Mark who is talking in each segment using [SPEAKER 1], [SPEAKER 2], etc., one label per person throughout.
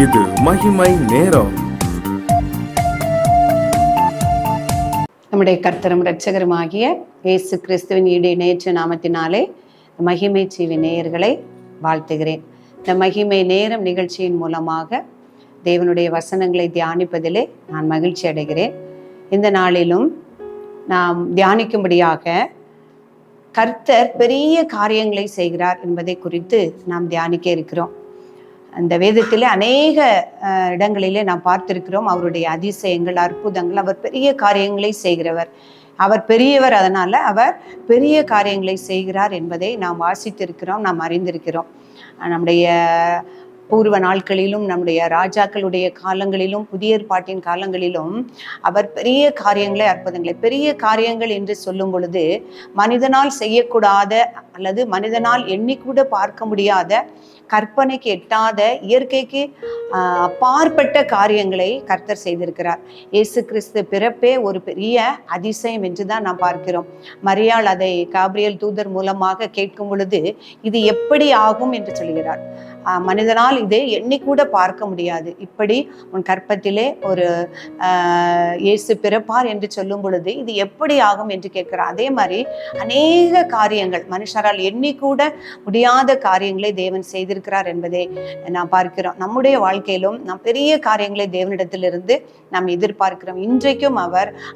[SPEAKER 1] இது மகிமை நேரம்.
[SPEAKER 2] நம்முடைய கர்த்தரும் இரட்சகருமாகிய இயேசு கிறிஸ்துவின் ஈடு இணையற்ற நாமத்தினாலே மகிமை ஜீவி நேயர்களை வாழ்த்துகிறேன். இந்த மகிமை நேரம் நிகழ்ச்சியின் மூலமாக தேவனுடைய வசனங்களை தியானிப்பதிலே நான் மகிழ்ச்சி அடைகிறேன். இந்த நாளிலும் நாம் தியானிக்கும்படியாக கர்த்தர் பெரிய காரியங்களை செய்கிறார் என்பதை குறித்து நாம் தியானிக்க இருக்கிறோம். அந்த வேதத்திலே அநேக இடங்களிலே நாம் பார்த்திருக்கிறோம் அவருடைய அதிசயங்கள், அற்புதங்கள். அவர் பெரிய காரியங்களை செய்கிறவர், அவர் பெரியவர், அதனால அவர் பெரிய காரியங்களை செய்கிறார் என்பதை நாம் வாசித்திருக்கிறோம், நாம் அறிந்திருக்கிறோம். நம்முடைய பூர்வ நாட்களிலும் நம்முடைய ராஜாக்களுடைய காலங்களிலும் புதிய ஏற்பாட்டின் காலங்களிலும் அவர் பெரிய காரியங்களை, அற்புதங்களை, பெரிய காரியங்கள் என்று சொல்லும் பொழுது மனிதனால் செய்யக்கூடாத அல்லது மனிதனால் எண்ணிக்கூட பார்க்க முடியாத, கற்பனைக்கு எட்டாத, இயற்கைக்கு அப்பாற்பட்ட காரியங்களை கர்த்தர் செய்திருக்கிறார். இயேசு கிறிஸ்து பிறப்பே ஒரு பெரிய அதிசயம் என்றுதான் நாம் பார்க்கிறோம். மரியாள் அதை காபிரியேல் தூதர் மூலமாக கேட்கும் பொழுது இது எப்படி ஆகும் என்று சொல்கிறார். மனிதனால் இதை எண்ணிக்கூட பார்க்க முடியாது, இப்படி உன் கற்பத்திலே ஒரு இயேசு பிறப்பார் என்று சொல்லும் பொழுது இது எப்படி ஆகும் என்று கேட்கிறார். அதே மாதிரி அநேக காரியங்கள், மனுஷரால் எண்ணிக்கூட முடியாத காரியங்களை தேவன் செய்திருக்கிறார் என்பதை நாம் பார்க்கிறோம். நம்முடைய வாழ்க்கையிலும் நாம் பெரிய காரியங்களை தேவனிடத்திலிருந்து நாம் எதிர்பார்க்கிறோம். இன்றைக்கும்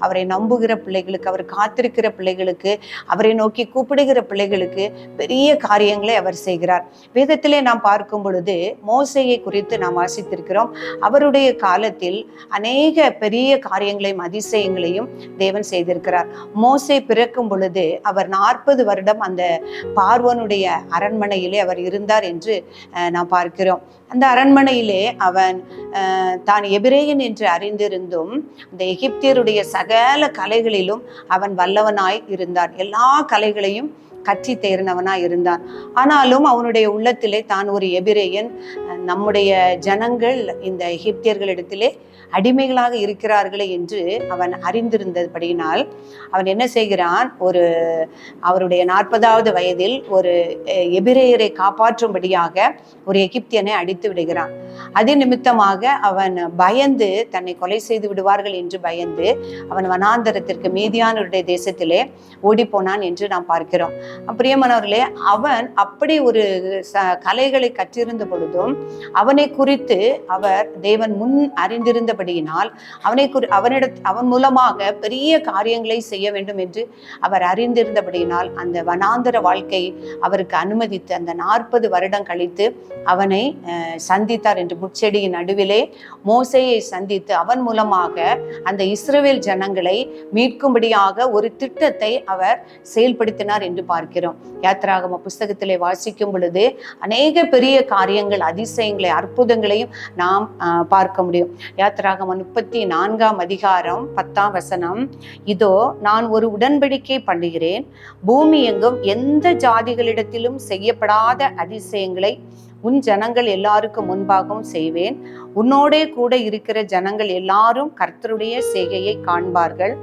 [SPEAKER 2] அவரை நம்புகிற பிள்ளைகளுக்கு, அவர் காத்திருக்கிற பிள்ளைகளுக்கு, அவரை நோக்கி கூப்பிடுகிற பிள்ளைகளுக்கு பெரிய காரியங்களை அவர் செய்கிறார். வேதத்திலே நாம் பார்க்கும் பொழுது மோசேயை குறித்து நாம் வாசித்திருக்கிறோம். அவருடைய காலத்தில் அநேக பெரிய காரியங்களையும் அதிசயங்களையும் தேவன் செய்திருக்கிறார். மோசே பிறக்கும் பொழுது அவர் 40 வருடம் அந்த பார்வோனுடைய அரண்மனையிலே அவர் இருந்தார் என்று நாம் பார்க்கிறோம். அந்த அரண்மனையிலே அவன் தான் எபிரேயன் என்று அறிந்திருந்தும் அந்த எகிப்தியருடைய சகல கலைகளிலும் அவன் வல்லவனாய் இருந்தான், எல்லா கலைகளையும் கற்றி தேர்ந்தவனாய் இருந்தான். ஆனாலும் அவனுடைய உள்ளத்திலே தான் ஒரு எபிரேயன், நம்முடைய ஜனங்கள் இந்த எகிப்தியர்களிடத்திலே அடிமைகளாக இருக்கிறார்களே என்று அவன் அறிந்திருந்தபடியினால் அவன் என்ன செய்கிறான், அவருடைய 40வது வயதில் ஒரு எபிரேயரை காப்பாற்றும்படியாக ஒரு எகிப்தியனை அடித்து விடுகிறான். அது நிமித்தமாக அவன் பயந்து தன்னை கொலை செய்து விடுவார்கள் என்று பயந்து அவன் வனாந்தரத்திற்கு மீதியானவருடைய தேசத்திலே ஓடி போனான் என்று நாம் பார்க்கிறோம். பிரியமானவர்களே, அவன் அப்படி ஒரு கலைகளை கற்றிருந்த பொழுதும் அவனை குறித்து அவர் தேவன் முன் அறிந்திருந்தபடியினால் அவன் மூலமாக பெரிய காரியங்களை செய்ய வேண்டும் என்று அவர் அறிந்திருந்தபடியினால் அந்த வனாந்தர வாழ்க்கை அவருக்கு அனுமதித்து அந்த 40 வருடம் கழித்து அவனை சந்தித்தார் என்று முட்செடியின் நடுவிலே மோசேயை சந்தித்து அவன் மூலமாக அந்த இஸ்ரவேல் ஜனங்களை மீட்கும்படியாக ஒரு திட்டத்தை அவர் செயல்படுத்தினார் என்று பார்க்கிறோம். யாத்திராகம புஸ்தகத்திலே வாசிக்கும் பொழுது அநேக பெரிய காரியங்கள், அதிசயங்களை, அற்புதங்களையும் நாம் பார்க்க முடியும். யாத்திராகம 34ஆம் அதிகாரம் 10ஆம் வசனம், இதோ நான் ஒரு உடன்படிக்கை பண்ணுகிறேன், பூமி எங்கும் எந்த ஜாதிகளிடத்திலும் செய்யப்படாத அதிசயங்களை உன் ஜனங்கள் எல்லாருக்கும் முன்பாகவும் செய்வேன். உன்னோடே கூட இருக்கிற ஜனங்கள் எல்லாரும் கர்த்தருடைய செய்கையை காண்பார்கள்.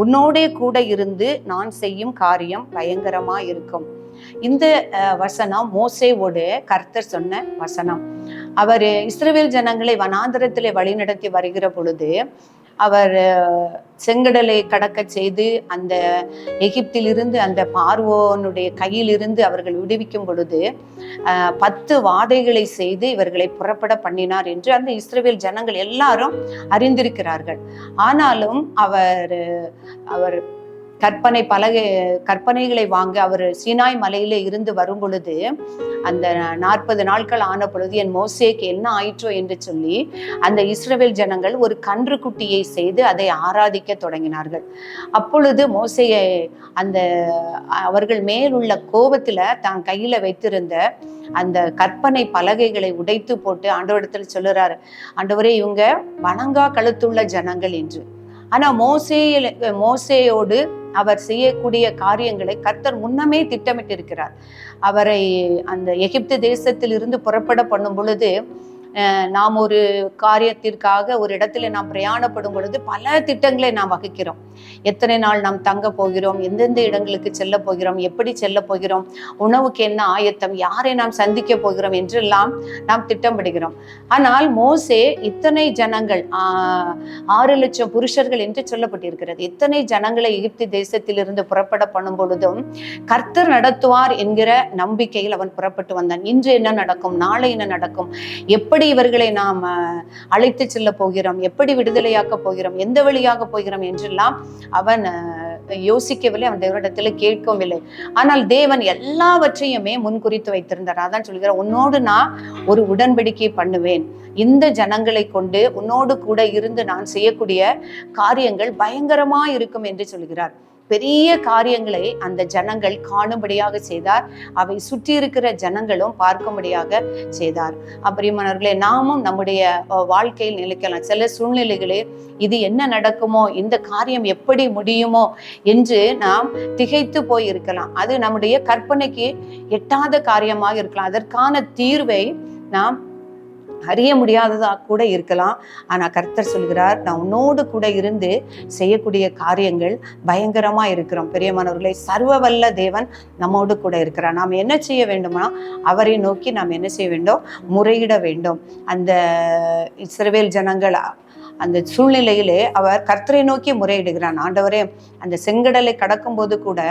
[SPEAKER 2] உன்னோடே கூட இருந்து நான் செய்யும் காரியம் பயங்கரமா இருக்கும். இந்த வசனம் மோசேவோடு கர்த்தர் சொன்ன வசனம். அவர் இஸ்ரவேல் ஜனங்களை வனாந்தரத்திலே வழிநடத்தி வருகிற பொழுது அவர் செங்கடலை கடக்க செய்து அந்த எகிப்திலிருந்து, அந்த பார்வோனுடைய கையிலிருந்து அவர்கள் விடுவிக்கும் பொழுது 10 வாதைகளை செய்து இவர்களை புறப்பட பண்ணினார் என்று அந்த இஸ்ரவேல் ஜனங்கள் எல்லாரும் அறிந்திருக்கிறார்கள். ஆனாலும் அவர் கற்பனைகளை வாங்க அவர் சீனாய் மலையில இருந்து வரும் பொழுது அந்த 40 நாட்கள் ஆன பொழுது என் மோசேக்கு என்ன ஆயிற்றோ என்று சொல்லி அந்த இஸ்ரவேல் ஜனங்கள் ஒரு கன்றுக்குட்டியை செய்து அதை ஆராதிக்க தொடங்கினார்கள். அப்பொழுது மோசேயை அவர்கள் மேலுள்ள கோபத்துல தான் கையில வைத்திருந்த அந்த கற்பனை பலகைகளை உடைத்து போட்டு ஆண்டவரிடத்தில் சொல்லுறாரு, ஆண்டவரே இவங்க வணங்கா கழுத்துள்ள ஜனங்கள் என்று. ஆனா மோசேயோடு அவர் செய்யக்கூடிய காரியங்களை கர்த்தர் முன்னமே திட்டமிட்டிருக்கிறார். அவரை அந்த எகிப்து தேசத்தில் இருந்து புறப்பட பண்ணும் பொழுது நாம் ஒரு காரியத்திற்காக ஒரு இடத்துல நாம் பிரயாணப்படும் பொழுது பல திட்டங்களை நாம் வகுக்கிறோம். எத்தனை நாள் நாம் தங்க போகிறோம், எந்தெந்த இடங்களுக்கு செல்ல போகிறோம், எப்படி செல்ல போகிறோம், உணவுக்கு என்ன ஆயத்தம், யாரை நாம் சந்திக்க போகிறோம் என்றெல்லாம் நாம் திட்டமிடுகிறோம். ஆனால் மோசே இத்தனை ஜனங்கள் 6 லட்சம் புருஷர்கள் என்று சொல்லப்பட்டிருக்கிறது. இத்தனை ஜனங்களை எகிப்து தேசத்திலிருந்து புறப்பட பண்ணும் பொழுதும் கர்த்தர் நடத்துவார் என்கிற நம்பிக்கையில் அவன் புறப்பட்டு வந்தான். இன்று என்ன நடக்கும், நாளை என்ன நடக்கும், எப்படி இவர்களை நாம் அழைத்து செல்ல போகிறோம், எப்படி விடுதலையாக்க போகிறோம், எந்த வழியாக போகிறோம் என்றெல்லாம் அவன் யோசிக்கவில்லை, அவன் தேவனிடத்துல கேட்கவும் இல்லை. ஆனால் தேவன் எல்லாவற்றையுமே முன்குறித்து வைத்திருந்தார். அதான் சொல்கிறார், உன்னோடு நான் ஒரு உடன்படிக்கை பண்ணுவேன், இந்த ஜனங்களை கொண்டு உன்னோடு கூட இருந்து நான் செய்யக்கூடிய காரியங்கள் பயங்கரமா இருக்கும் என்று சொல்கிறார். பெரிய காரியங்களை அந்த ஜனங்கள் காணும்படியாக செய்தார். அவை சுற்றி இருக்கிற ஜனங்களும் பார்க்கும்படியாக செய்தார். பிரியமானவர்களே, நாமும் நம்முடைய வாழ்க்கையில் நிலைக்கலாம். சில சூழ்நிலைகளில் இது என்ன நடக்குமோ, இந்த காரியம் எப்படி முடியுமோ என்று நாம் திகைத்து போய் இருக்கலாம். அது நம்முடைய கற்பனைக்கு எட்டாத காரியமாக இருக்கலாம். அதற்கான தீர்வை நாம் அறிய முடியாததா கூட இருக்கலாம். ஆனா கர்த்தர் சொல்கிறார், நான் உன்னோடு கூட இருந்து செய்யக்கூடிய காரியங்கள் பயங்கரமா இருக்கிறோம். பெரியமானவர்களை, சர்வ வல்ல தேவன் நம்மோடு கூட இருக்கிறார். நாம் என்ன செய்ய வேண்டுமா, அவரை நோக்கி நாம் என்ன செய்ய வேண்டும், முறையிட வேண்டும். அந்த இஸ்ரவேல் ஜனங்கள் அந்த சூழ்நிலையிலே அவர் கர்த்தரை நோக்கி முறையிடுகிறான். ஆண்டவரே, அந்த செங்கடலை கடக்கும் போது கூட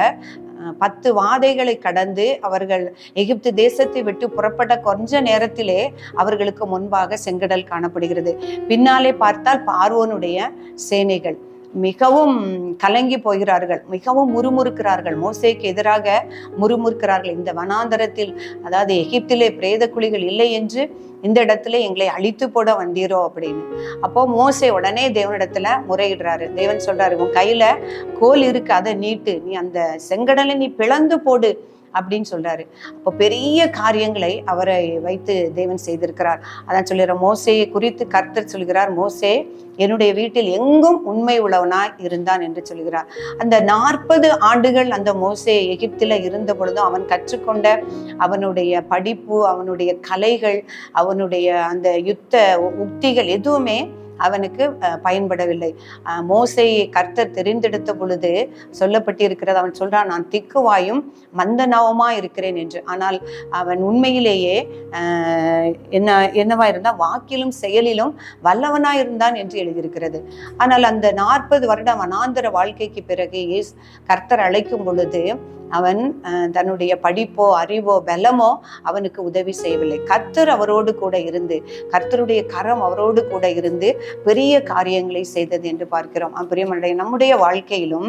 [SPEAKER 2] 10 வாதைகளை கடந்து அவர்கள் எகிப்து தேசத்தை விட்டு புறப்பட்ட கொஞ்ச நேரத்திலே அவர்களுக்கு முன்பாக செங்கடல் காணப்படுகிறது. பின்னாலே பார்த்தால் பார்வோனுடைய சேனைகள் மிகவும் கலங்கி போகிறார்கள், மிகவும் முறுமுறுக்கிறார்கள், மோசேக்கு எதிராக முறுமுறுக்கிறார்கள். இந்த வனாந்தரத்தில், அதாவது எகிப்திலே பிரேத குழிகள் இல்லை என்று இந்த இடத்துல எங்களை அழித்து போட வந்தீரோ அப்படின்னு. அப்போ மோசே உடனே தேவனிடத்துல முறையிடுறாரு. தேவன் சொல்றாரு, உன் கையில கோல் இருக்கு, அதை நீட்டு, நீ அந்த செங்கடலை நீ பிளந்து போடு அப்படின்னு சொல்றாரு. அப்போ பெரிய காரியங்களை அவரை வைத்து தேவன் செய்திருக்கிறார். அதான் சொல்லிடுற, மோசையை குறித்து கர்த்தர் சொல்கிறார், மோசே என்னுடைய வீட்டில் எங்கும் உண்மை உள்ளவனாய் இருந்தான் என்று சொல்கிறார். அந்த 40 ஆண்டுகள் அந்த மோசே எகிப்தில இருந்த பொழுதும் அவன் கற்றுக்கொண்ட அவனுடைய படிப்பு, அவனுடைய கலைகள், அவனுடைய அந்த யுத்த உக்திகள் எதுவுமே அவனுக்கு பயன்படவில்லை. மோசேயை கர்த்தர் தெரிந்தெடுத்த பொழுது சொல்லப்பட்டிருக்கிறது, அவன் சொல்றான், நான் திக்குவாயும் மந்தனாவுமா இருக்கிறேன் என்று. ஆனால் அவன் உண்மையிலேயே என்னவா இருந்தான், வாக்கிலும் செயலிலும் வல்லவனா இருந்தான் என்று எழுதியிருக்கிறது. ஆனால் அந்த 40 வருடம் வனாந்தர வாழ்க்கைக்கு பிறகு கர்த்தர் அழைக்கும் பொழுது அவன் தன்னுடைய படிப்போ அறிவோ பலமோ அவனுக்கு உதவி செய்யவில்லை. கர்த்தர் அவரோடு கூட இருந்து, கர்த்தருடைய கரம் அவரோடு கூட இருந்து பெரிய காரியங்களை செய்தது என்று பார்க்கிறோம். பிரியமானவர்களே, நம்முடைய வாழ்க்கையிலும்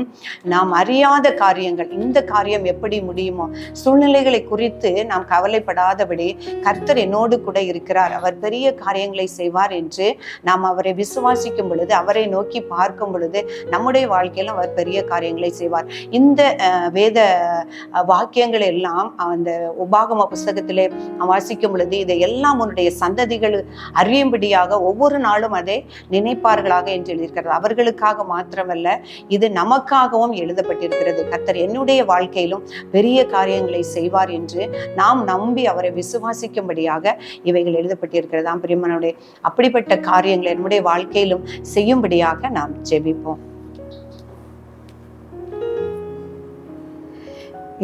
[SPEAKER 2] நாம் அறியாத காரியங்கள், இந்த காரியம் எப்படி முடியுமோ, சூழ்நிலைகளை குறித்து நாம் கவலைப்படாதபடி கர்த்தர் என்னோடு கூட இருக்கிறார், அவர் பெரிய காரியங்களை செய்வார் என்று நாம் அவரை விசுவாசிக்கும் பொழுது, அவரை நோக்கி பார்க்கும் பொழுது நம்முடைய வாழ்க்கையிலும் அவர் பெரிய காரியங்களை செய்வார். இந்த வேத வாக்கியங்கள் எல்லாம் அந்த உபாகம புஸ்தகத்திலே வாசிக்கும் பொழுது இதையெல்லாம் உன்னுடைய சந்ததிகள் அறியும்படியாக ஒவ்வொரு நாளும் அதை நினைப்பார்களாக என்று எழுதியிருக்கிறது. அவர்களுக்காக மாத்திரமல்ல, இது நமக்காகவும் எழுதப்பட்டிருக்கிறது. கர்த்தர் என்னுடைய வாழ்க்கையிலும் பெரிய காரியங்களை செய்வார் என்று நாம் நம்பி அவரை விசுவாசிக்கும்படியாக இவைகள் எழுதப்பட்டிருக்கிறது. பிரியமானவர்களே, அப்படிப்பட்ட காரியங்களை நம்முடைய வாழ்க்கையிலும் செய்யும்படியாக நாம் ஜெபிப்போம்.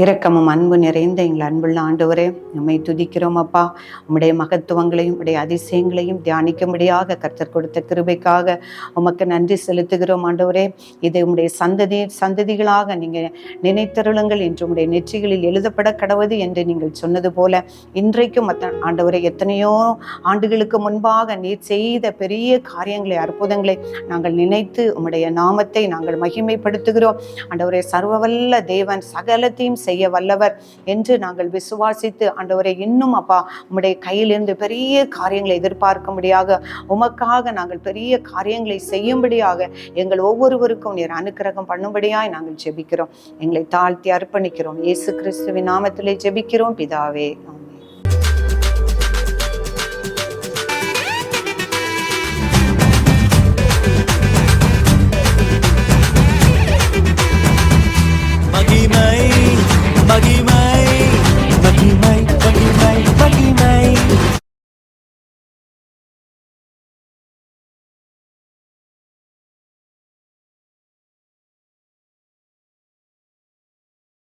[SPEAKER 2] இரக்கமும் அன்பு நிறைந்த எங்கள் அன்புள்ள ஆண்டவரே, நம்மை துதிக்கிறோம் அப்பா. உம்முடைய மகத்துவங்களையும் உடைய அதிசயங்களையும் தியானிக்கும்படியாக கர்த்தர் கொடுத்த கிருபைக்காக உமக்கு நன்றி செலுத்துகிறோம் ஆண்டவரே. இதை உம்முடைய சந்ததிகளாக நீங்கள் நினைத்தருளுங்கள் என்று உம்முடைய நெற்றிகளில் எழுதப்பட கடவுது என்று நீங்கள் சொன்னது போல இன்றைக்கும் ஆண்டவரே, எத்தனையோ ஆண்டுகளுக்கு முன்பாக நீர் செய்த பெரிய காரியங்களை, அற்புதங்களை நாங்கள் நினைத்து உம்முடைய நாமத்தை நாங்கள் மகிமைப்படுத்துகிறோம் ஆண்டவரே. சர்வவல்ல தேவன் சகலத்தையும் செய்ய வல்லவர் என்று நாங்கள் விசுவாசித்து ஆண்டவரை இன்னும் அப்பா உம்முடைய கையிலிருந்து பெரிய காரியங்களை எதிர்பார்க்கும்படியாக, உமக்காக நாங்கள் பெரிய காரியங்களை செய்யும்படியாக எங்கள் ஒவ்வொருவருக்கும் நீர் அனுக்கிரகம் பண்ணும்படியாய் நாங்கள் ஜெபிக்கிறோம். எங்களை தாழ்த்தி அர்ப்பணிக்கிறோம். இயேசு கிறிஸ்துவின் நாமத்திலே ஜெபிக்கிறோம் பிதாவே.